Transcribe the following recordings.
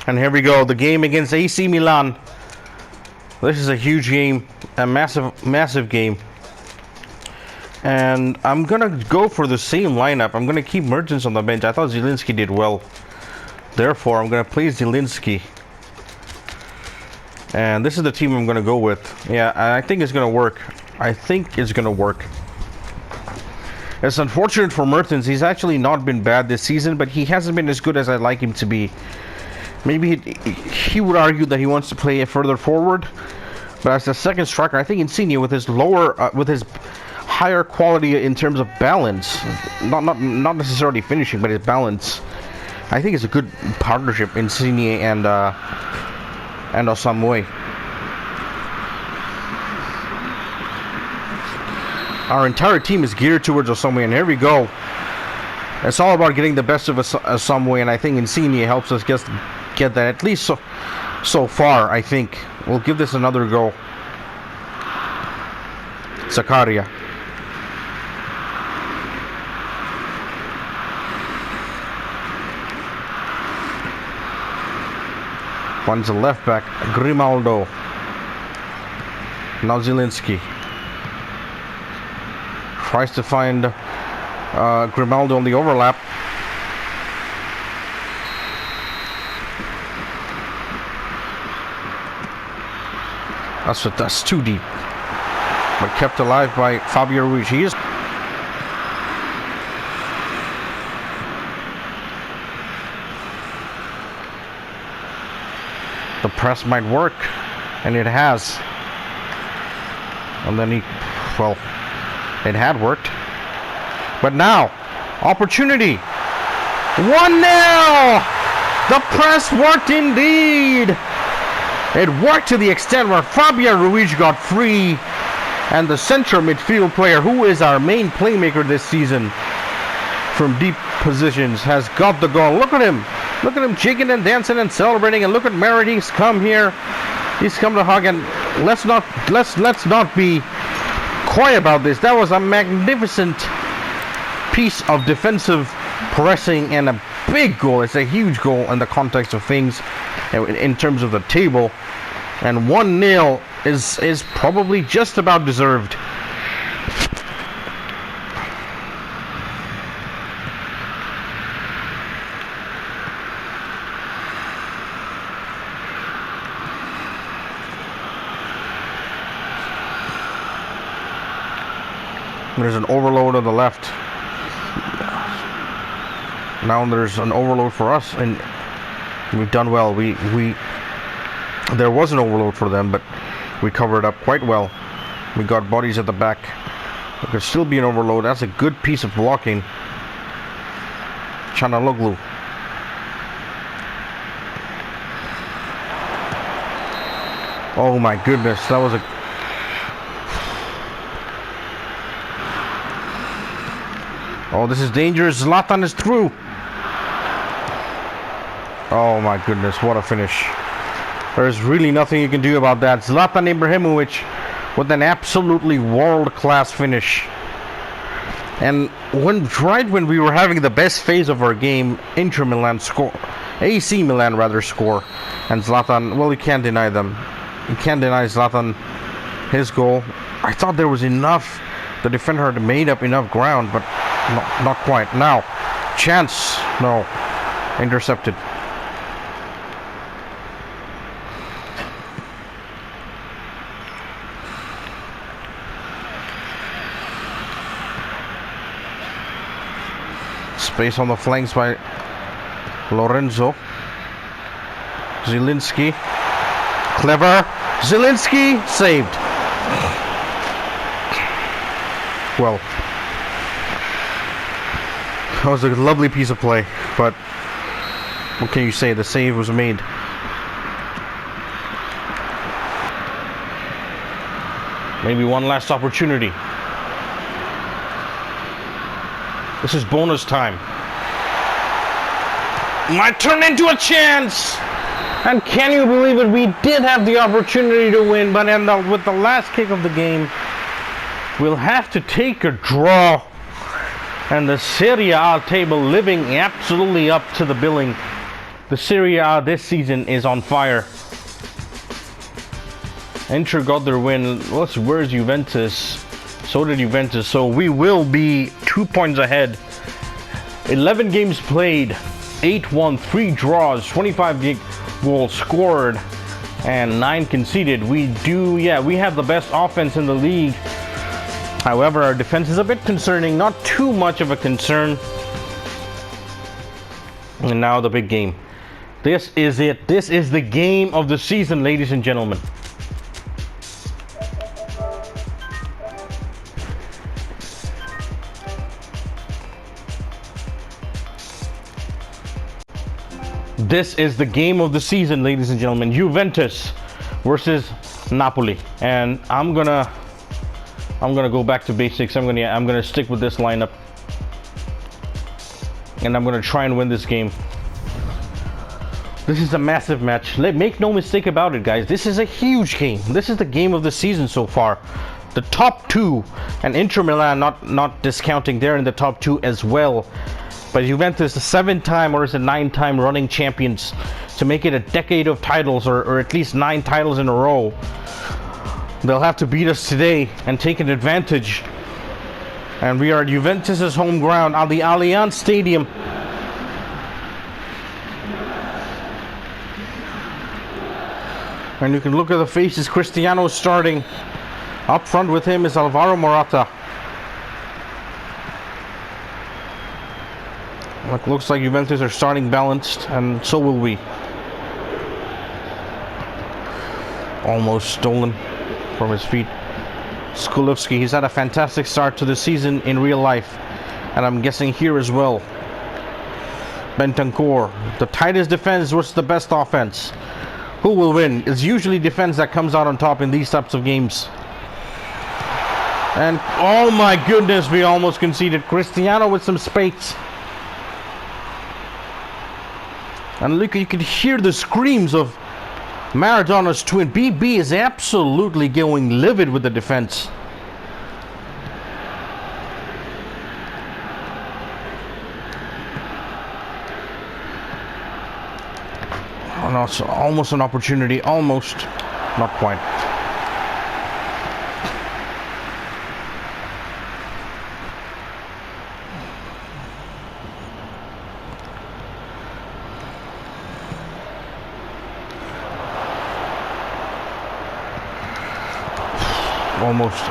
And here we go, the game against AC Milan. This is a huge game, a massive game. And I'm gonna go for the same lineup. I'm gonna keep Mertens on the bench. I thought Zielinski did well. Therefore, I'm gonna play Zielinski. And this is the team I'm gonna go with. Yeah, I think it's gonna work. I think it's gonna work. It's unfortunate for Mertens. He's actually not been bad this season, but he hasn't been as good as I'd like him to be. Maybe he would argue that he wants to play further forward, but as a second striker, I think Insigne with his higher quality in terms of balance, not necessarily finishing, but his balance, I think it's a good partnership, Insigne and Osmimhen. Our entire team is geared towards Osmimhen, and here we go. It's all about getting the best of Osmimhen, and I think Insigne helps us get that, at least so far. I think we'll give this another go. Zakaria. One's a left back, Grimaldo. Now Zielinski tries to find Grimaldo on the overlap. That's too deep, but kept alive by Fabio Ruiz. He is. The press might work, and it has. And then it had worked. But now, opportunity. 1-0! The press worked indeed. It worked to the extent where Fabio Ruiz got free, and the central midfield player, who is our main playmaker this season from deep positions, has got the goal. Look at him. Look at him jigging and dancing and celebrating, and look at Merritt. He's come here. He's come to hug, and let's not be coy about this. That was a magnificent piece of defensive pressing and a big goal. It's a huge goal in the context of things in terms of the table, and 1-0 is probably just about deserved. There's an overload on the left. Now there's an overload for us, and we've done well. There was an overload for them, but we covered up quite well. We got bodies at the back. There could still be an overload. That's a good piece of blocking. Chanaloglu. Oh my goodness, that was a... Oh, this is dangerous. Zlatan is through. Oh my goodness, what a finish. There's really nothing you can do about that. Zlatan Ibrahimovic with an absolutely world-class finish. And right when we were having the best phase of our game, AC Milan score, and Zlatan, well, you can't deny them. You can't deny Zlatan his goal. I thought there was enough. The defender had made up enough ground, but not quite. Now, chance. No. Intercepted. Space on the flanks by Lorenzo. Zielinski. Clever. Zielinski saved. Well, that was a lovely piece of play, but what can you say? The save was made. Maybe one last opportunity. This is bonus time. Might turn into a chance. And can you believe it? We did have the opportunity to win, but with the last kick of the game, we'll have to take a draw. And the Serie A table living absolutely up to the billing. The Serie A this season is on fire. Inter got their win. Where's Juventus? So did Juventus. So we will be 2 points ahead. 11 games played, 8 won, 3 draws, 25 goals scored, and 9 conceded. We have the best offense in the league. However, our defense is a bit concerning. Not too much of a concern. And now the big game. This is it. This is the game of the season, ladies and gentlemen. This is the game of the season, ladies and gentlemen. Juventus versus Napoli. And I'm gonna go back to basics. I'm gonna stick with this lineup. And I'm gonna try and win this game. This is a massive match. Make no mistake about it, guys. This is a huge game. This is the game of the season so far. The top 2, and Inter Milan, not discounting, they're in the top 2 as well. But Juventus, the 7-time or is it 9-time running champions, to make it a decade of titles, or at least 9 titles in a row. They'll have to beat us today and take an advantage. And we are at Juventus' home ground on the Allianz Stadium. And you can look at the faces. Cristiano starting. Up front with him is Alvaro Morata. Looks like Juventus are starting balanced, and so will we. Almost stolen from his feet. Skulowski, he's had a fantastic start to the season in real life, and I'm guessing here as well. Bentancur, the tightest defense versus the best offense. Who will win? It's usually defense that comes out on top in these types of games. And oh my goodness, we almost conceded. Cristiano with some space. And look, you can hear the screams of Maradona's twin. BB is absolutely going livid with the defense. Oh no, it's almost an opportunity. Almost. Not quite.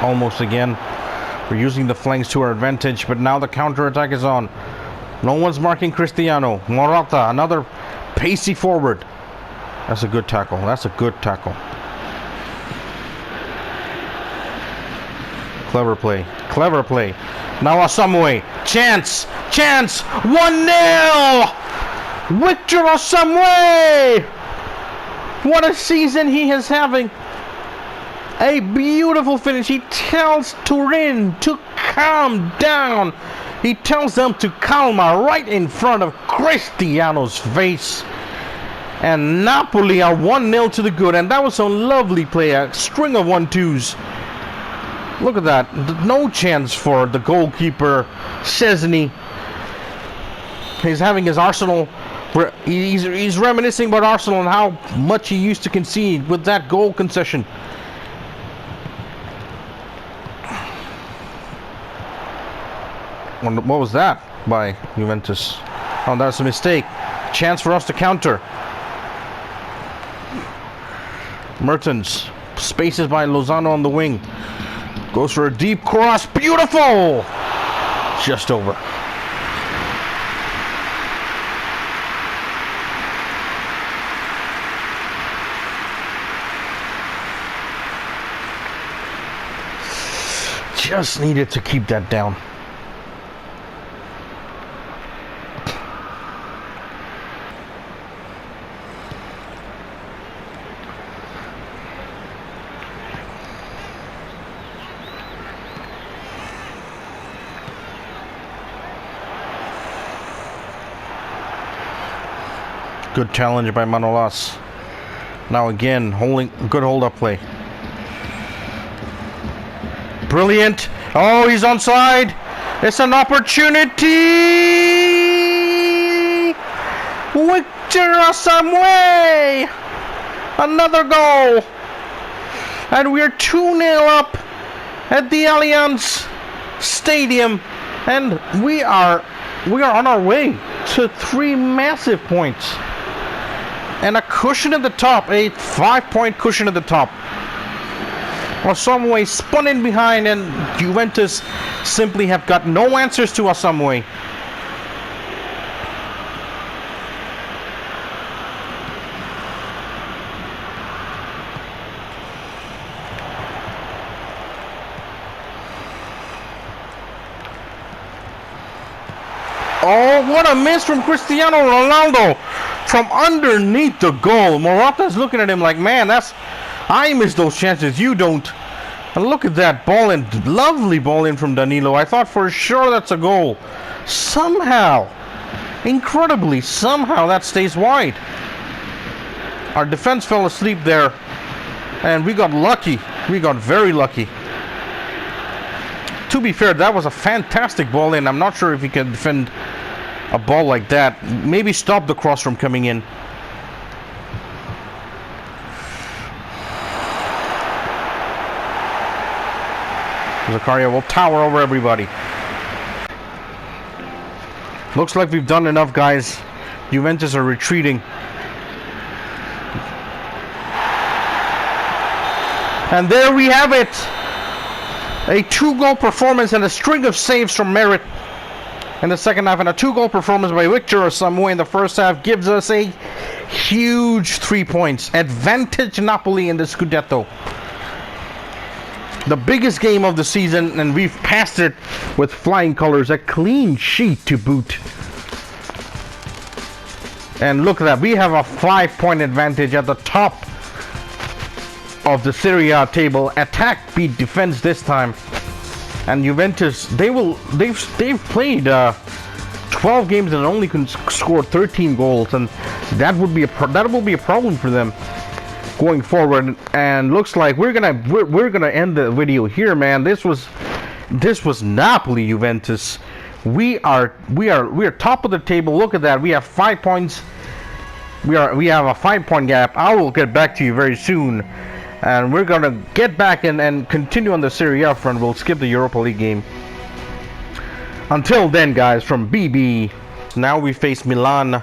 Almost again. We're using the flanks to our advantage, but now the counter-attack is on. No one's marking Cristiano. Morata, another pacey forward. That's a good tackle. That's a good tackle. Clever play. Clever play. Now Osmimhen. Chance. 1-0. Victor Osmimhen. What a season he is having. A beautiful finish. He tells Turin to calm down. He tells them to calma right in front of Cristiano's face. And Napoli are 1-0 to the good. And that was a lovely play. A string of 1-2s. Look at that. No chance for the goalkeeper, Szczesny. He's having his Arsenal. He's reminiscing about Arsenal and how much he used to concede with that goal concession. What was that by Juventus? Oh, that's a mistake. Chance for us to counter. Mertens spaces by Lozano on the wing. Goes for a deep cross. Beautiful! Just over. Just needed to keep that down. Good challenge by Manolas. Now again, good hold-up play. Brilliant. Oh, he's onside. It's an opportunity. Victor Victor Osimhen! Another goal! And we're 2-0 up at the Allianz Stadium, and we are on our way to 3 massive points and a cushion at the top, a 5-point cushion at the top. Osmimhen spun in behind, and Juventus simply have got no answers to Osmimhen. Oh, what a miss from Cristiano Ronaldo from underneath the goal. Morata's looking at him like, man, I miss those chances, you don't. And look at that ball in, lovely ball in from Danilo. I thought for sure that's a goal. Somehow, incredibly, somehow that stays wide. Our defense fell asleep there, and we got lucky. We got very lucky. To be fair, that was a fantastic ball in. I'm not sure if he can defend a ball like that. Maybe stop the cross from coming in. Zakaria will tower over everybody. Looks like we've done enough, guys. Juventus are retreating. And there we have it. A 2-goal performance and a string of saves from Merit in the second half, and a 2-goal performance by Victor Osimhen in the first half gives us a huge 3 points. Advantage Napoli in the Scudetto. The biggest game of the season, and we've passed it with flying colors. A clean sheet to boot. And look at that. We have a 5-point advantage at the top of the Serie A table. Attack beat defense this time. And Juventus, they've played 12 games and only scored 13 goals, and that will be a problem for them going forward. And looks like we're gonna end the video here, man. This was Napoli Juventus. We are top of the table. Look at that. We have 5 points. We have a 5-point gap. I will get back to you very soon. And we're going to get back and continue on the Serie A front. We'll skip the Europa League game. Until then, guys, from BB, now we face Milan